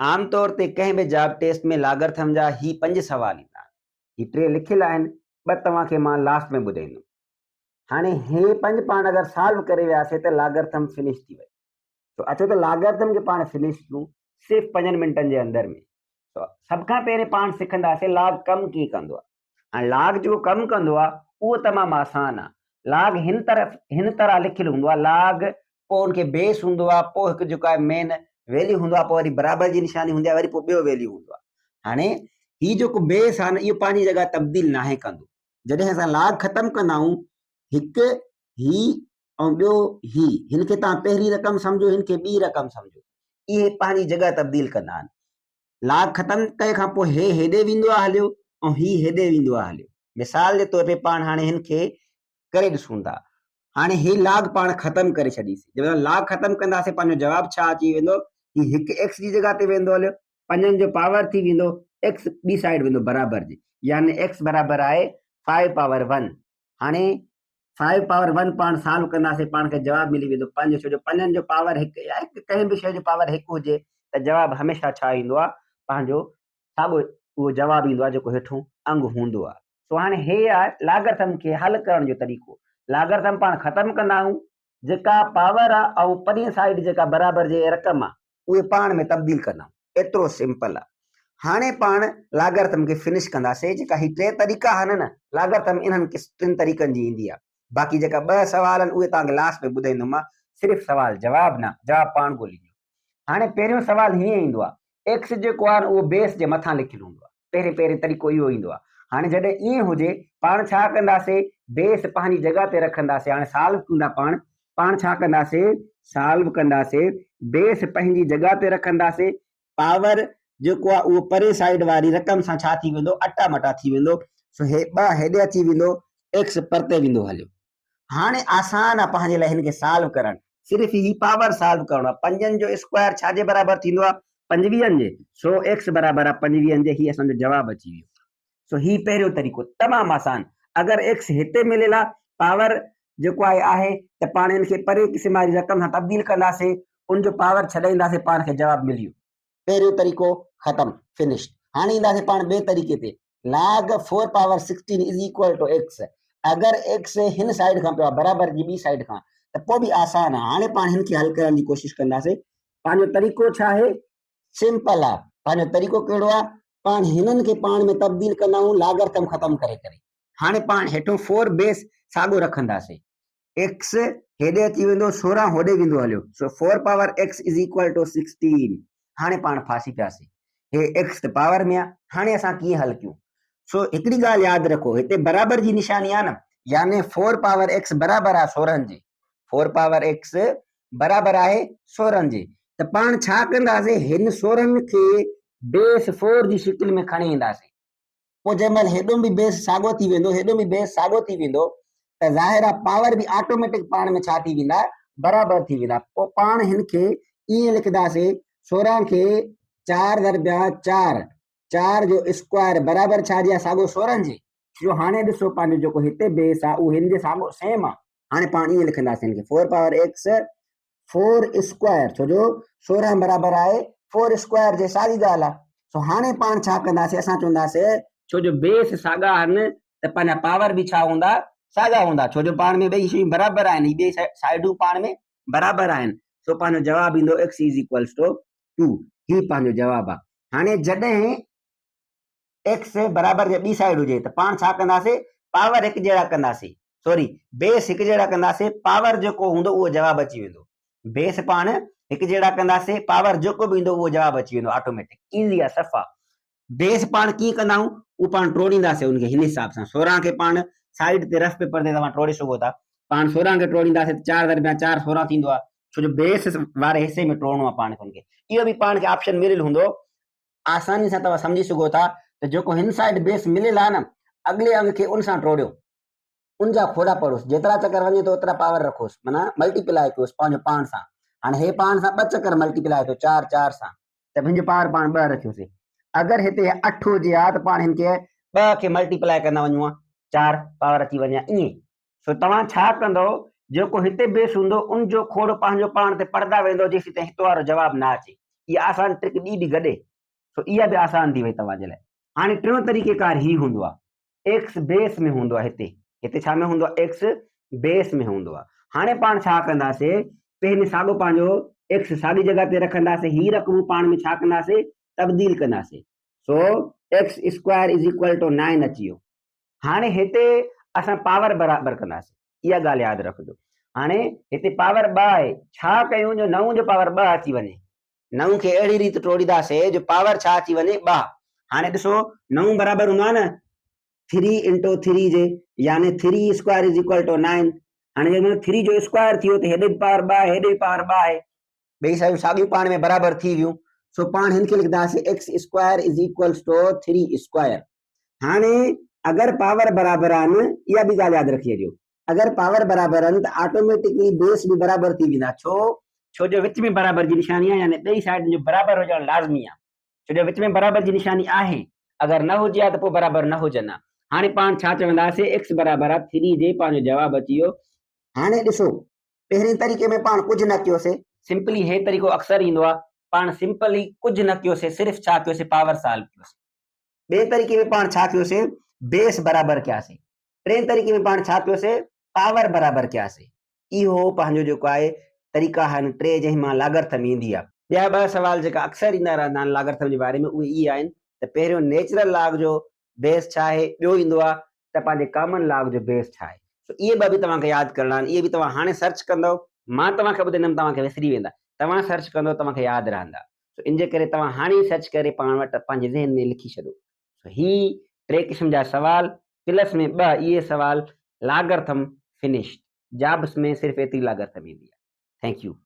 आमतौर ते कंहिं बि जॉब टेस्ट में लागरथम जा ही 5 सवाल ईंदा आहिनि। ही 3 लिखियल आहिनि, 2 तव्हांखे मां लास्ट में ॿुधाईंदुमि। हाणे हे 5 पाण अगरि सॉल्व करे वियासीं त लागरथम फिनिश थी वई। तो अचो त लागरथम खे पाण फिनिश कयूं सिर्फ़ 5 मिंटनि जे अंदरि में। तो सभ खां पहिरीं पाण सिखंदासीं लाग कमु कीअं कंदो आहे। हाणे लाग जेको कमु कंदो आहे उहो तमामु आसान आहे। लाग हिन तरह लिखियलु हूंदो आहे। लाग पोइ उनखे बेस हूंदो आहे, पोइ हिकु जेको आहे मेन वैल्यू हूंदो आहे, पोइ वरी बराबरि जी निशानी हूंदी आहे, वरी पोइ ॿियो वैल्यू हूंदो आहे। हाणे ही जेको बेस आहे न इहो पंहिंजी जॻह तब्दील नाहे कंदो। जॾहिं असां लाग ख़तमु कंदा आहियूं, हिकु ही ऐं ॿियो ही, हिनखे तव्हां पहिरीं रक़म सम्झो, हिनखे ॿी रक़म सम्झो, इहे पंहिंजी जॻह तब्दील कंदा आहिनि। लाग ख़तमु करण खां पोइ हे हेॾे वेंदो आहे हलियो ऐं ही हेॾे वेंदो आहे हलियो। मिसाल जे तौर ते पाण हाणे हिनखे करे ॾिसूं था। हाणे ही लाग पाण ख़तमु करे छॾीसीं। जॾहिं लाग ख़तमु कंदासीं पंहिंजो जवाबु छा अची वेंदो कि हिकु एक्स जी जॻह ते वेंदो हलियो, 5 जो पावर थी वेंदो, एक्स ॿी साइड वेंदो बराबरि जी, यानी एक्स बराबरि आहे 5 पावर 1। हाणे 5 पावर 1 पाण सॉल्व कंदासीं, पाण खे जवाबु मिली वेंदो 5, छो जो 5 जो पावर 1 या कंहिं बि शइ जो पावर 1 हुजे त जवाबु हमेशह छा ईंदो आहे, पंहिंजो साॻियो उहो जवाबु ईंदो आहे जेको हेठों अंग हूंदो आहे। सो हाणे हे आहे लागरथम खे हल करण जो तरीक़ो। लागरथम पाण ख़तमु कंदा आहियूं, जेका पावर आहे ऐं परीं साइड जेका बराबरि जे रक़म आहे उहे पाण में तब्दील कंदा आहियूं। एतिरो सिंपल आहे। हाणे पाण लागरथम खे फिनिश कंदासीं। जेका ही 3 तरीक़ा आहिनि न लागरथम, इन्हनि खे 3 तरीक़नि जी ईंदी आहे। बाक़ी जेका 2 सवाल आहिनि उहे तव्हांखे लास्ट में ॿुधाईंदुमि मां। सिर्फ़ु सवाल जवाबु न, जवाबु पाण ॻोल्हिजो। हाणे पहिरियों सवाल हीअं ईंदो आहे, एक्स जेको आहे उहो बेस जे मथां लिखियलु हूंदो आहे। पहिरें तरीक़ो इहो ईंदो आहे। हाणे जॾहिं ईअं हुजे पाण छा कंदासीं, बेस पंहिंजी जॻह ते रखंदासीं। हाणे सॉल्व कंदा पाण छा कंदासीं, सॉल्व कंदासीं, बेस पंहिंजी जॻह ते रखंदासीं, पावर जेको आहे उहो परे साइड वारी रक़म सां छा थी वेंदो, अटा मटा थी वेंदो। सो हे 2 हेॾे अची वेंदो, एक्स परते वेंदो हलियो। हाणे आसान आहे पंहिंजे लाइ हिनखे सॉल्व करणु। सिर्फ़ु ही पावर सॉल्व करणो आहे। 5 जो स्क्वायर छाजे बराबरि थींदो आहे, 25 जे। सो एक्स बराबरि आहे 25 जे। ही असांजो जवाबु अची वियो। सो ही पहिरियों तरीक़ो तमामु आसान। अगरि एक्स हिते मिलियल आहे, पावर जेको आहे त पाण हिनखे परे क़िस्म वारी रक़म सां तब्दील कंदासीं, उनजो पावर छॾाईंदासीं, पाण खे जवाबु मिली वियो। पहिरियों तरीक़ो ख़तमु, फिनिश। हाणे ईंदासीं पाण ॿिए तरीक़े ते। लाग 4 power 16 is equal to x. अगरि एक्स हिन साइड खां पियो आहे बराबरि जी ॿी साइड खां, त पोइ बि आसान आहे। हाणे पाण हिनखे हल करण जी कोशिशि कंदासीं। पंहिंजो तरीक़ो छा आहे, सिंपल आहे। पंहिंजो तरीक़ो कहिड़ो आहे, पाण हिननि खे पाण में तब्दील कंदा आहियूं लागरथम ख़तमु करे करे। हाणे पाण हेठों 4 बेस साॻियो रखंदासीं, एक्स हेॾे अची वेंदो, 16 होॾे वेंदो हलियो। So 4 power x is equal to 16। हाणे पाण फासी पियासीं, हे एक्स त पावर में आहे। हाणे असां कीअं हल कयूं। सो हिकिड़ी ॻाल्हि यादि रखो, हिते बराबरि जी निशानी आहे न, यानी 4 पावर एक्स बराबरि आहे 16 जे। 4 पावर एक्स बराबरि आहे 16 जे। त पाण छा कंदासीं, हिन 16 खे बेस 4 जी शिकिल में खणी ईंदासीं। पोइ जंहिं महिल हेॾो बि बेस साॻियो थी वेंदो, हेॾो बि बेस साॻियो थी वेंदो, त ज़ाहिर आहे पावर बि ऑटोमेटिक पाण में छा थी वेंदा, बराबरि थी वेंदा। पोइ पाण हिनखे ईअं लिखंदासीं, 16 खे 4 दरबिया 4, 4 जो स्क्वायर बराबरि छा जे, साॻियो 16 जे। जो हाणे ॾिसो पंहिंजो जेको हिते बेस आहे उहो हिन जे साॻियो सेम आहे। हाणे पाण ईअं लिखंदासीं हिनखे 4 पावर एक्स 4 स्क्वायर, छो जो 16 बराबरि आहे 4 स्क्वायर जे, साॻी ॻाल्हि आहे। सो हाणे पाण छा कंदासीं, असां चवंदासीं छो जो बेस साॻा आहिनि त पंहिंजा पावर बि छा हूंदा, साॻा हूंदा, छो जो पाण में ॿई शयूं बराबरि आहिनि, ॿई साइडूं पाण में बराबरि आहिनि। सो पंहिंजो जवाबु ईंदो एक्स इज़ इक्वल्स टू 2। ही पंहिंजो जवाबु आहे। हाणे जॾहिं एक्स बराबरि जे ॿी साइड हुजे त पाण छा कंदासीं, पावर हिकु जहिड़ा कंदासीं, सॉरी बेस हिकु जहिड़ा कंदासीं, पावर जेको हूंदो उहो जवाबु अची वेंदो। बेस पाण हिकु जहिड़ा कंदासीं, पावर जेको बि ईंदो उहो जवाबु अची वेंदो ऑटोमेटिक, ईज़ी आहे, सफ़ा। बेस पाण कीअं कंदा आहियूं, उहो पाण टोड़ींदासीं उनखे हिन हिसाब सां। 16 खे पाण साइड ते रफ पेपर ते तव्हां टोड़े सघो था। पाण 16 खे टोड़ींदासीं त 4 दरमिया 4 16 थींदो आहे, छो जो बेस वारे हिसे में टोड़णो आहे पाण खे उनखे। इहो बि पाण खे ऑप्शन मिलियलु हूंदो, आसानी सां तव्हां सम्झी सघो था त जेको हिन साइड बेस मिलियलु आहे न, अॻिले अंग खे उन सां टोड़ियो, उनजा खोड़ा पढ़ोसि, जेतिरा चकर वञे थो ओतिरा पावर रखोसि, माना मल्टीप्लाई कयोसि पंहिंजो पाण सां। हाणे हे पाण सां 2 चकर मल्टीप्लाई थियो 4 4 सां, त मुंहिंजो पावर पाण 2 रखियोसीं। अगरि हिते 8 हुजे हा त पाण हिनखे 2 खे मल्टीप्लाई कंदा वञूं, 4 पावर अची वञे ईअं। सो तव्हां छा कंदो, जेको हिते बेस हूंदो उनजो खोड़ पंहिंजो पाण ते पढ़ंदा वेंदो जेसीं ताईं हिते वारो जवाबु न अचे। इहा आसान ट्रिक ॿी बि गॾे, सो इहा बि आसान थी वई तव्हांजे लाइ। हाणे टियों तरीक़ेकार ही हूंदो आहे, एक्स बेस में हूंदो आहे, हिते छा में हूंदो आहे, एक्स बेस में हूंदो आहे। हाणे पाण छा कंदासीं, पहिरीं साॻियो पंहिंजो एक्स साॻी जॻह ते रखंदासीं, ही रक़मूं पाण में छा कंदासीं, तब्दील कंदासीं। So x square is equal to 9 अची वियो। हाणे हिते असां पावर बराबरि कंदासीं, इहा ॻाल्हि यादि रखिजो। हाणे हिते पावर 2 आहे, छा कयूं जो 9 जो पावर 2 अची वञे, 9 खे अहिड़ी रीति टोड़ींदासीं जो पावर छा अची वञे, 2। हाणे ॾिसो 9 बराबरि हूंदो आहे न 3 इंटू 3 जे, यानी 3 स्क्वायर इज इक्वल टू 9। हाणे जॾहिं 3 जो स्क्वायर थियो त हेॾे बि पावर 2 आहे, हेॾे बि पावर 2 आहे, ॿई सायूं साॻियूं पाण में बराबरि थी वियूं। सो पाण हिन खे लिखंदासीं x square is equal to 3 square. हाणे अगर पावर बराबर आहिनि, इहा बि ॻाल्हि यादि रखी अचो, अगर पावर बराबर आहिनि त ऑटोमेटिकली बेस बि बराबर थी वेंदा। छो जो विच में बराबर जी निशानी आहे, यानी ॿई साइड जो बराबर हुजणु लाज़मी आहे, छो जो विच में बराबर जी निशानी आहे, अगर न हुजे त पोइ बराबर न हुजनि। हाणे पाण छा चवंदासीं, एक्स बराबर आहे 3 जे, पंहिंजो जवाब अची वियो। हाणे ॾिसो पहिरें तरीक़े में पाण कुझु न कयोसीं, सिंपली हे तरीक़ो अक्सर ईंदो आहे, पाण सिंपली कुझु न कयोसीं, सिर्फ़ु छा कयोसीं, पावर सॉल्व कयोसीं। ॿिए तरीक़े में पाण छा कयोसीं, बेस बराबर कयासीं। टें तरीक़े में पाण छा कयोसीं, पावर बराबर कयासीं। इहो पंहिंजो जेको आहे तरीक़ा आहिनि टे, जंहिं मां लाॻरथम ईंदी आहे। ॿिया 2 सवाल जेका अक्सर ईंदा रहंदा आहिनि लाॻरथम जे बारे में, उहे इहे आहिनि त पहिरियों नेचुरल लॉग जो बेस छा आहे, ॿियो ईंदो आहे त पंहिंजे कॉमन लॉग जो बेस छा आहे। सो इहे 2 बि तव्हांखे यादि करणा आहिनि, इहे बि तव्हां हाणे सर्च कंदव, मां तव्हांखे ॿुधाईंदुमि, तव्हांखे विसरी वेंदा, तव्हां सर्च कंदव तव्हांखे यादि रहंदा। सो इन जे करे तव्हां हाणे ई सर्च करे पाण वटि पंहिंजे ज़हन में लिखी छॾो। सो ही 3 क़िस्म जा सवाल प्लस में 2 इहे सवाल लाॻरथम फिनिश्ड, जाब्स में सिर्फ़ु एतिरी लाॻरथम ईंदी आहे। Thank U.